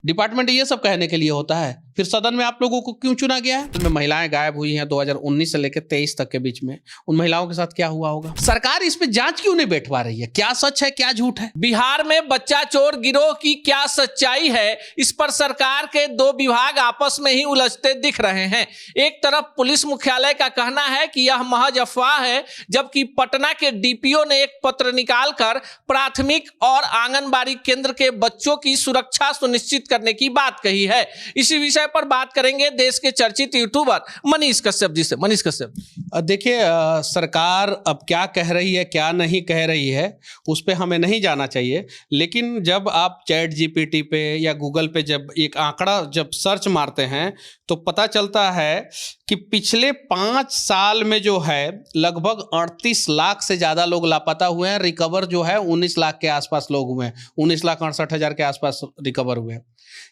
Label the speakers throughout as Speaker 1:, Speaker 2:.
Speaker 1: Department ये सब कहने के लिए होता है, फिर सदन में आप लोगों को क्यों चुना गया है? उनमें महिलाएं गायब हुई हैं 2019 से लेकर 23 तक के बीच में, उन महिलाओं के साथ क्या हुआ होगा? सरकार इस पे जांच क्यों नहीं बैठवा रही है? क्या सच है क्या झूठ है?
Speaker 2: बिहार में बच्चा चोर गिरोह की क्या सच्चाई है, इस पर सरकार के दो विभाग आपस में ही उलझते दिख रहे हैं। एक तरफ पुलिस मुख्यालय का कहना है कि यह महज अफवाह है, जबकि पटना के डीपीओ ने एक पत्र निकालकर प्राथमिक और आंगनबाड़ी केंद्र के बच्चों की सुरक्षा सुनिश्चित करने की बात कही है। इसी विषय पर बात करेंगे देश के चर्चित यूट्यूबर मनीष कश्यप जी से। मनीष कश्यप,
Speaker 1: देखिए, सरकार अब क्या कह रही है क्या नहीं कह रही है उस पे हमें नहीं जाना चाहिए, लेकिन जब आप चैट जीपीटी पे या गूगल पे जब एक आंकड़ा जब सर्च मारते हैं तो पता चलता है कि पिछले 5 साल में जो है लगभग 38 लाख से ज़्यादा लोग लापता हुए हैं। रिकवर जो है 19 लाख के आसपास लोग हुए हैं, 19,68,000 के आसपास रिकवर हुए हैं।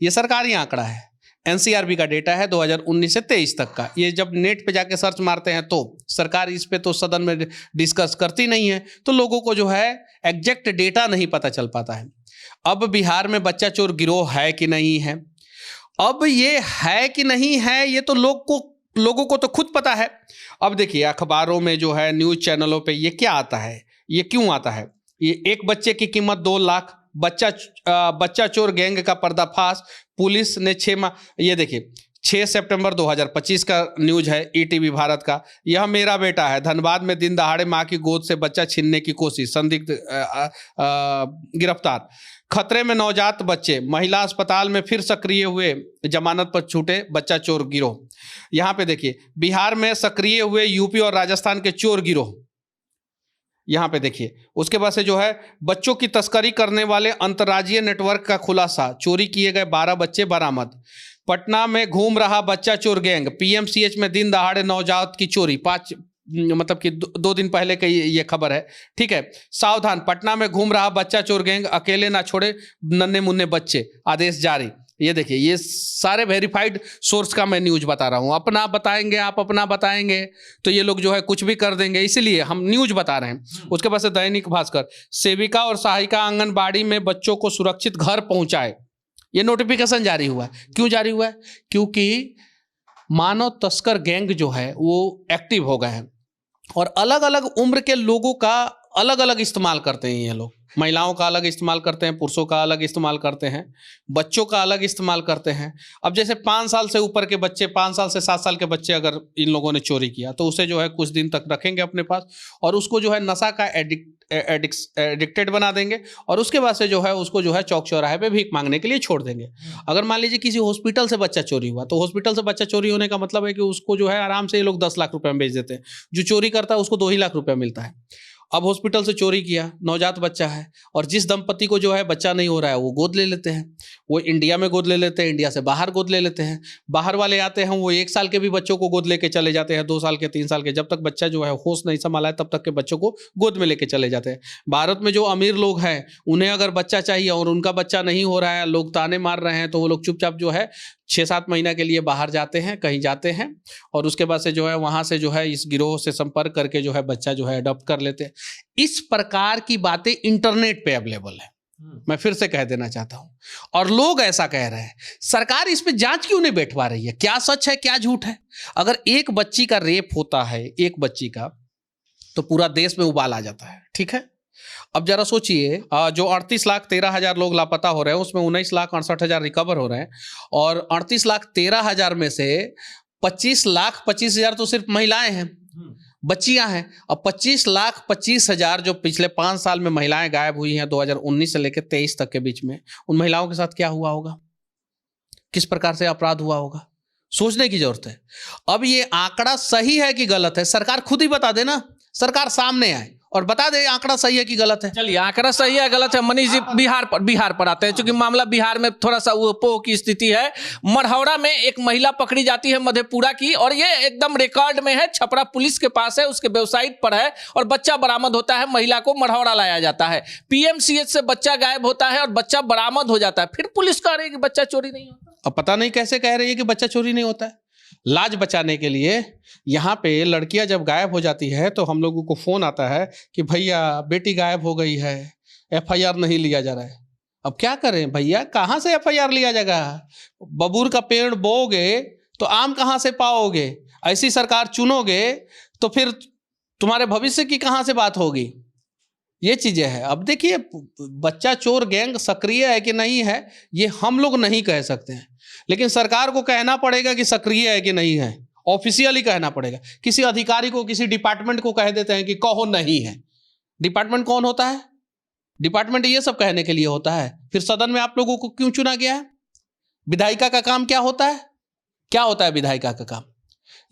Speaker 1: ये सरकारी आंकड़ा है, एनसीआरबी का डेटा है 2019 से 23 तक का। ये जब नेट पे जाके सर्च मारते हैं तो सरकार इस पे तो सदन में डिस्कस करती नहीं है, तो लोगों को जो है एग्जैक्ट डेटा नहीं पता चल पाता है। अब बिहार में बच्चा चोर गिरोह है कि नहीं है, अब ये है कि नहीं है, ये तो लोगों को तो खुद पता है। अब देखिए अखबारों में जो है, न्यूज़ चैनलों पे ये क्या आता है, ये क्यों आता है? ये एक बच्चे की कीमत 2 लाख, बच्चा चोर गैंग का पर्दाफाश, पुलिस ने 6 माह। ये देखिए 6 सितंबर 2025 का न्यूज है, ईटीवी भारत का। यह मेरा बेटा है, धनबाद में दिन दहाड़े मां की गोद से बच्चा छीनने की कोशिश, संदिग्ध गिरफ्तार। खतरे में नवजात बच्चे, महिला अस्पताल में फिर सक्रिय हुए जमानत पर छूटे बच्चा चोर गिरोह। यहाँ पे देखिए बिहार में सक्रिय हुए यूपी और राजस्थान के चोर गिरोह, यहाँ पे देखिए। उसके बाद से जो है बच्चों की तस्करी करने वाले अंतर्राज्यीय नेटवर्क का खुलासा, चोरी किए गए 12 बच्चे बरामद। पटना में घूम रहा बच्चा चोर गैंग, पीएमसीएच में दिन दहाड़े नवजात की चोरी, 5 मतलब कि 2 दिन पहले की ये खबर है, ठीक है। सावधान, पटना में घूम रहा बच्चा चोर गैंग, अकेले ना छोड़े नन्हे मुन्ने बच्चे, आदेश जारी। ये देखिए, ये सारे वेरीफाइड सोर्स का मैं न्यूज बता रहा हूँ। अपना बताएंगे आप, अपना बताएंगे तो ये लोग जो है कुछ भी कर देंगे, इसलिए हम न्यूज बता रहे हैं। उसके बाद से दैनिक भास्कर, सेविका और सहायिका आंगनबाड़ी में बच्चों को सुरक्षित घर पहुंचाए, ये नोटिफिकेशन जारी हुआ है। क्यों जारी हुआ है? क्योंकि मानव तस्कर गैंग जो है वो एक्टिव हो गए हैं और अलग अलग उम्र के लोगों का अलग अलग इस्तेमाल करते हैं। ये लोग महिलाओं का अलग इस्तेमाल करते हैं, पुरुषों का अलग इस्तेमाल करते हैं, बच्चों का अलग इस्तेमाल करते हैं। अब जैसे 5 साल से ऊपर के बच्चे, 5 साल से 7 साल के बच्चे अगर इन लोगों ने चोरी किया तो उसे जो है कुछ दिन तक रखेंगे अपने पास और उसको जो है नशा का एडिक्टेड बना देंगे और उसके बाद से जो है उसको जो है चौक चौराहे पे भीख मांगने के लिए छोड़ देंगे। अगर मान लीजिए किसी हॉस्पिटल से बच्चा चोरी हुआ तो हॉस्पिटल से बच्चा चोरी होने का मतलब है कि उसको जो है आराम से ये लोग 10 लाख रुपए में बेच देते हैं। जो चोरी करता है उसको 2 ही लाख रुपया मिलता है। अब हॉस्पिटल से चोरी किया, नवजात बच्चा है और जिस दंपति को जो है बच्चा नहीं हो रहा है वो गोद ले लेते हैं, वो इंडिया में गोद ले लेते हैं, इंडिया से बाहर गोद ले लेते हैं। बाहर वाले आते हैं वो 1 साल के भी बच्चों को गोद लेके चले जाते हैं, 2 साल के, 3 साल के, जब तक बच्चा जो है होश नहीं संभाला है तब तक के बच्चों को गोद में लेके चले जाते हैं। भारत में जो अमीर लोग हैं उन्हें अगर बच्चा चाहिए और उनका बच्चा नहीं हो रहा है, लोग ताने मार रहे हैं, तो वो लोग चुपचाप जो है 6-7 महीना के लिए बाहर जाते हैं, कहीं जाते हैं और उसके बाद से जो है वहां से जो है इस गिरोह से संपर्क करके जो है बच्चा जो है अडॉप्ट कर लेते हैं। इस प्रकार की बातें इंटरनेट पे अवेलेबल है, मैं फिर से कह देना चाहता हूं, और लोग ऐसा कह रहे हैं। सरकार इस पे जांच क्यों नहीं बैठवा रही है? क्या सच है क्या झूठ है? अगर एक बच्ची का रेप होता है, एक बच्ची का, तो पूरा देश में उबाल आ जाता है, ठीक है। अब जरा सोचिए, जो 38,13,000 लोग लापता हो रहे हैं उसमें 19,68,000 रिकवर हो रहे हैं और 38,13,000 में से 25,25,000 तो सिर्फ महिलाएं हैं, बच्चियां हैं। अब 25,25,000 जो पिछले 5 साल में महिलाएं गायब हुई हैं 2019 से लेकर 23 तक के बीच में, उन महिलाओं के साथ क्या हुआ होगा, किस प्रकार से अपराध हुआ होगा, सोचने की जरूरत है। अब ये आंकड़ा सही है कि गलत है, सरकार खुद ही बता दे ना, सरकार सामने आए और बता दे आंकड़ा सही है कि गलत है।
Speaker 2: चलिए, आंकड़ा सही है गलत है। मनीष जी, बिहार पर आते हैं, क्योंकि मामला बिहार में थोड़ा सा वो की स्थिति है। मढ़ौरा में एक महिला पकड़ी जाती है मधेपुरा की, और ये एकदम रिकॉर्ड में है, छपरा पुलिस के पास है, उसके वेबसाइट पर है, और बच्चा बरामद होता है। महिला को मढ़ौरा लाया जाता है, पीएमसीएच से बच्चा गायब होता है और बच्चा बरामद हो जाता है। फिर पुलिस कह रही है कि बच्चा चोरी नहीं होता।
Speaker 1: अब पता नहीं कैसे कह रही है कि बच्चा चोरी नहीं होता है। लाज बचाने के लिए यहाँ पे लड़कियां जब गायब हो जाती है तो हम लोगों को फोन आता है कि भैया बेटी गायब हो गई है, एफआईआर नहीं लिया जा रहा है। अब क्या करें भैया, कहाँ से एफआईआर लिया जाएगा? बबूर का पेड़ बोओगे तो आम कहाँ से पाओगे? ऐसी सरकार चुनोगे तो फिर तुम्हारे भविष्य की कहाँ से बात होगी? ये चीजें हैं। अब देखिए, बच्चा चोर गैंग सक्रिय है कि नहीं है ये हम लोग नहीं कह सकते हैं, लेकिन सरकार को कहना पड़ेगा कि सक्रिय है कि नहीं है, ऑफिशियली कहना पड़ेगा। किसी अधिकारी को, किसी डिपार्टमेंट को कह देते हैं कि कहो नहीं है। डिपार्टमेंट कौन होता है? डिपार्टमेंट ये सब कहने के लिए होता है। फिर सदन में आप लोगों को क्यों चुना गया है? विधायिका का काम क्या होता है? क्या होता है विधायिका का काम?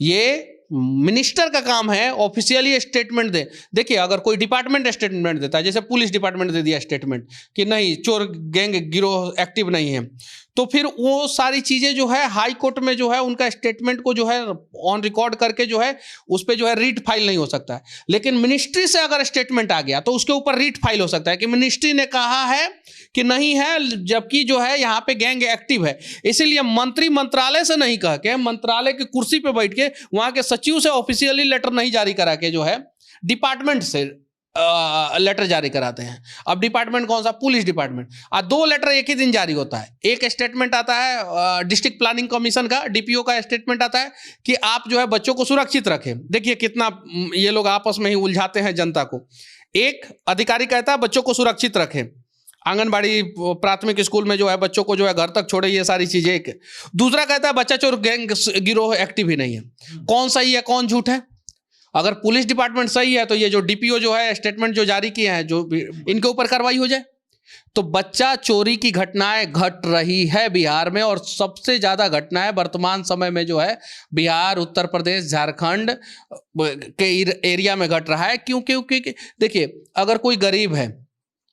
Speaker 1: ये मिनिस्टर का काम है ऑफिशियली स्टेटमेंट दे। देखिए, अगर कोई डिपार्टमेंट स्टेटमेंट देता है, जैसे पुलिस डिपार्टमेंट दे दिया स्टेटमेंट कि नहीं चोर गैंग गिरोह एक्टिव नहीं है, तो फिर वो सारी चीजें जो है हाई कोर्ट में जो है उनका स्टेटमेंट को जो है ऑन रिकॉर्ड करके जो है उस पर जो है रीट फाइल नहीं हो सकता है। लेकिन मिनिस्ट्री से अगर स्टेटमेंट आ गया तो उसके ऊपर रीट फाइल हो सकता है कि मिनिस्ट्री ने कहा है कि नहीं है, जबकि जो है यहाँ पे गैंग एक्टिव है। इसीलिए मंत्री मंत्रालय से नहीं कह के, मंत्रालय की कुर्सी पे बैठ के, वहां के सचिव से ऑफिशियली लेटर नहीं जारी करा के जो है डिपार्टमेंट से लेटर जारी कराते हैं। अब डिपार्टमेंट कौन सा? Police department. 2 लेटर एक ही दिन जारी होता है। एक स्टेटमेंट आता है डिस्ट्रिक्ट प्लानिंग कमीशन का, डीपीओ का स्टेटमेंट आता है कि आप जो है बच्चों को सुरक्षित रखें। देखिए कितना ये लोग आपस में ही उलझाते हैं जनता को। एक अधिकारी कहता है बच्चों को सुरक्षित रखें, आंगनबाड़ी प्राथमिक स्कूल में जो है बच्चों को जो है घर तक छोड़े, ये सारी चीजें। एक दूसरा कहता है बच्चा चोर गैंग गिरोह एक्टिव ही नहीं है। कौन सही है, कौन झूठ है? अगर पुलिस डिपार्टमेंट सही है तो ये जो डीपीओ जो है स्टेटमेंट जो जारी किए हैं, जो इनके ऊपर कार्रवाई हो जाए। तो बच्चा चोरी की घटनाएं घट रही है बिहार में, और सबसे ज्यादा घटनाएं वर्तमान समय में जो है बिहार, उत्तर प्रदेश, झारखंड के एरिया में घट रहा है। क्योंकि देखिए, अगर कोई गरीब है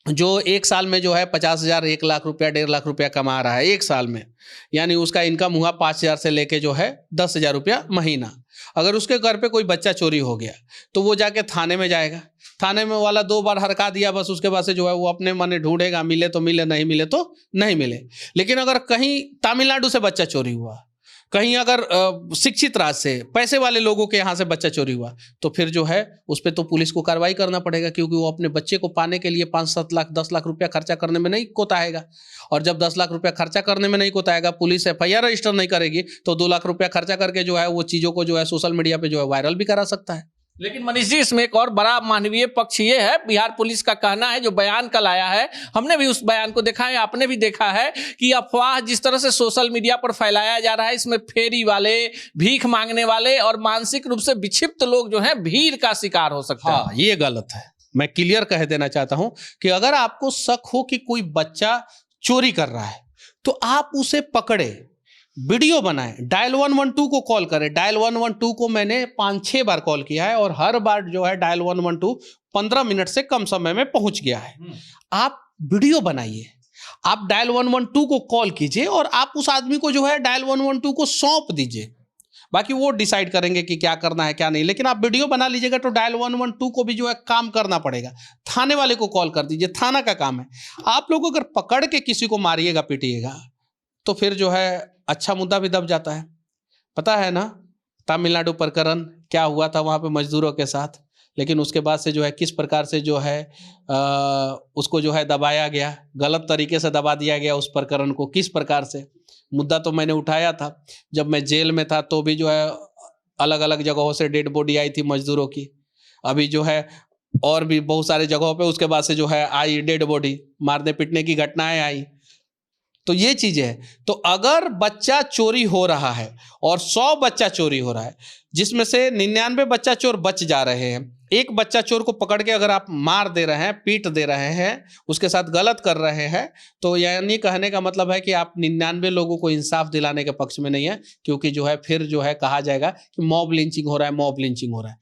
Speaker 1: जो एक साल में जो है 50,000, 1 लाख रुपया, 1.5 लाख रुपया कमा रहा है एक साल में, यानी उसका इनकम हुआ 5,000 से लेके जो है 10,000 रुपया महीना। अगर उसके घर पे कोई बच्चा चोरी हो गया तो वो जाके थाने में जाएगा, थाने में वाला 2 बार हरका दिया बस, उसके बाद से जो है वो अपने मन ढूंढेगा, मिले तो मिले, नहीं मिले तो नहीं मिले। लेकिन अगर कहीं तमिलनाडु से बच्चा चोरी हुआ, कहीं अगर शिक्षित राज्य से, पैसे वाले लोगों के यहाँ से बच्चा चोरी हुआ, तो फिर जो है उस पर तो पुलिस को कार्रवाई करना पड़ेगा, क्योंकि वो अपने बच्चे को पाने के लिए 5-7 लाख, 10 लाख रुपया खर्चा करने में नहीं कोताएगा। और जब 10 लाख रुपया खर्चा करने में नहीं कोताएगा, पुलिस एफआईआर रजिस्टर नहीं करेगी, तो 2 लाख रुपया खर्चा करके जो है वो चीज़ों को जो है सोशल मीडिया पर जो है वायरल भी करा सकता है।
Speaker 2: लेकिन मनीष जी, इसमें एक और बड़ा मानवीय पक्ष ये है, बिहार पुलिस का कहना है, जो बयान कल आया है, हमने भी उस बयान को देखा है, आपने भी देखा है, कि अफवाह जिस तरह से सोशल मीडिया पर फैलाया जा रहा है, इसमें फेरी वाले, भीख मांगने वाले और मानसिक रूप से विक्षिप्त लोग जो हैं भीड़ का शिकार हो सकते हैं।
Speaker 1: हाँ, ये गलत है। मैं क्लियर कह देना चाहता हूं कि अगर आपको शक हो कि कोई बच्चा चोरी कर रहा है तो आप उसे पकड़े, वीडियो बनाएं, डायल 112 को कॉल करें। डायल 112 को मैंने 5-6 बार कॉल किया है और हर बार जो है डायल 112 15 मिनट से कम समय में पहुंच गया है। आप वीडियो बनाइए, आप डायल 112 को कॉल कीजिए और आप उस आदमी को जो है डायल 112 को सौंप दीजिए। बाकी वो डिसाइड करेंगे कि क्या करना है क्या नहीं, लेकिन आप वीडियो बना लीजिएगा तो डायल 112 को भी जो है काम करना पड़ेगा। थाने वाले को कॉल कर दीजिए, थाना का काम है। आप लोग अगर पकड़ के किसी को मारिएगा, पीटिएगा, तो फिर जो है अच्छा मुद्दा भी दब जाता है। पता है ना तमिलनाडु प्रकरण क्या हुआ था वहाँ पे मजदूरों के साथ, लेकिन उसके बाद से जो है किस प्रकार से जो है उसको जो है दबाया गया, गलत तरीके से दबा दिया गया उस प्रकरण को। किस प्रकार से मुद्दा तो मैंने उठाया था जब मैं जेल में था, तो भी जो है अलग अलग जगहों से डेड बॉडी आई थी मजदूरों की। अभी जो है और भी बहुत सारे जगहों पे उसके बाद से जो है आई डेड बॉडी, मारने पीटने की घटनाएं आई। तो ये चीजें है। तो अगर बच्चा चोरी हो रहा है और 100 बच्चा चोरी हो रहा है, जिसमें से 99 बच्चा चोर बच जा रहे हैं, एक बच्चा चोर को पकड़ के अगर आप मार दे रहे हैं, पीट दे रहे हैं, उसके साथ गलत कर रहे हैं, तो यानी कहने का मतलब है कि आप 99 लोगों को इंसाफ दिलाने के पक्ष में नहीं है, क्योंकि जो है फिर जो है कहा जाएगा कि मॉब लिंचिंग हो रहा है, मॉब लिंचिंग हो रहा है।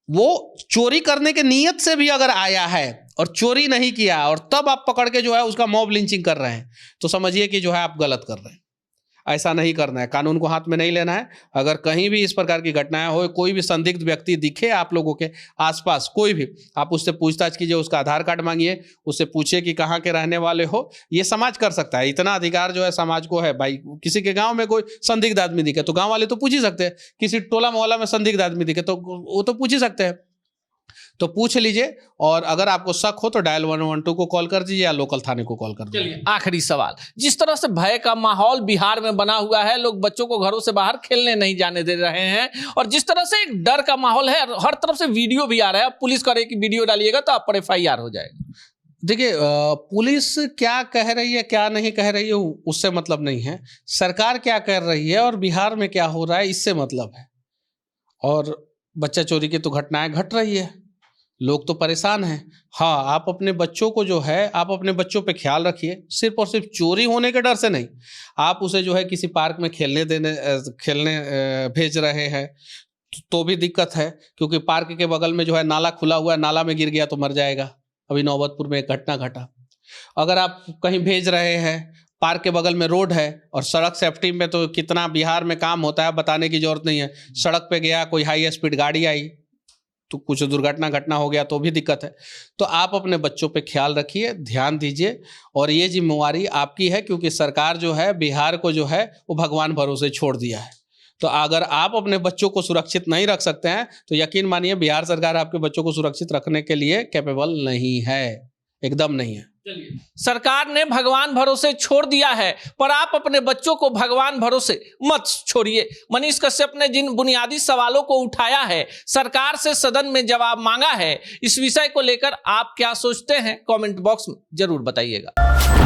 Speaker 1: वो चोरी करने के नियत से भी अगर आया है और चोरी नहीं किया और तब आप पकड़ के जो है उसका मॉब लिंचिंग कर रहे हैं, तो समझिए कि जो है आप गलत कर रहे हैं। ऐसा नहीं करना है, कानून को हाथ में नहीं लेना है। अगर कहीं भी इस प्रकार की घटनाएं हो, कोई भी संदिग्ध व्यक्ति दिखे आप लोगों के आसपास, कोई भी, आप उससे पूछताछ कीजिए, उसका आधार कार्ड मांगिए, उससे पूछिए कि कहाँ के रहने वाले हो। ये समाज कर सकता है, इतना अधिकार जो है समाज को है। भाई किसी के गाँव में कोई संदिग्ध आदमी दिखे तो गाँव वाले तो पूछ ही सकते हैं, किसी टोला मोहल्ला में संदिग्ध आदमी दिखे तो वो तो पूछ ही सकते हैं। तो पूछ लीजिए, और अगर आपको शक हो तो डायल 112 को कॉल कर दीजिए या लोकल थाने को कॉल कर दीजिए।
Speaker 2: चलिए आखिरी सवाल, जिस तरह से भय का माहौल बिहार में बना हुआ है, लोग बच्चों को घरों से बाहर खेलने नहीं जाने दे रहे हैं, और जिस तरह से एक डर का माहौल है, हर तरफ से वीडियो भी आ रहा है, अब पुलिस करे कि वीडियो डालिएगा तो आप पर FIR हो जाएगा।
Speaker 1: देखिए, पुलिस क्या कह रही है क्या नहीं कह रही है उससे मतलब नहीं है, सरकार क्या कर रही है और बिहार में क्या हो रहा है इससे मतलब है। और बच्चा चोरी की तो घटनाएं घट रही है, लोग तो परेशान हैं। हाँ, आप अपने बच्चों को जो है, आप अपने बच्चों पे ख्याल रखिए, सिर्फ और सिर्फ चोरी होने के डर से नहीं। आप उसे जो है किसी पार्क में खेलने भेज रहे हैं तो भी दिक्कत है, क्योंकि पार्क के बगल में जो है नाला खुला हुआ है, नाला में गिर गया तो मर जाएगा। अभी नौबतपुर में एक घटना घटा। अगर आप कहीं भेज रहे हैं, पार्क के बगल में रोड है, और सड़क सेफ्टी में तो कितना बिहार में काम होता है, बताने की जरूरत नहीं है। सड़क पे गया, कोई हाई स्पीड गाड़ी आई तो कुछ घटना हो गया तो भी दिक्कत है। तो आप अपने बच्चों पे ख्याल रखिए, ध्यान दीजिए, और ये जिम्मेवारी आपकी है, क्योंकि सरकार जो है बिहार को जो है वो भगवान भरोसे छोड़ दिया है। तो अगर आप अपने बच्चों को सुरक्षित नहीं रख सकते हैं तो यकीन मानिए बिहार सरकार आपके बच्चों को सुरक्षित रखने के लिए कैपेबल नहीं है, एकदम नहीं है।
Speaker 2: सरकार ने भगवान भरोसे छोड़ दिया है, पर आप अपने बच्चों को भगवान भरोसे मत छोड़िए। मनीष कश्यप ने जिन बुनियादी सवालों को उठाया है, सरकार से सदन में जवाब मांगा है, इस विषय को लेकर आप क्या सोचते हैं, कमेंट बॉक्स में जरूर बताइएगा।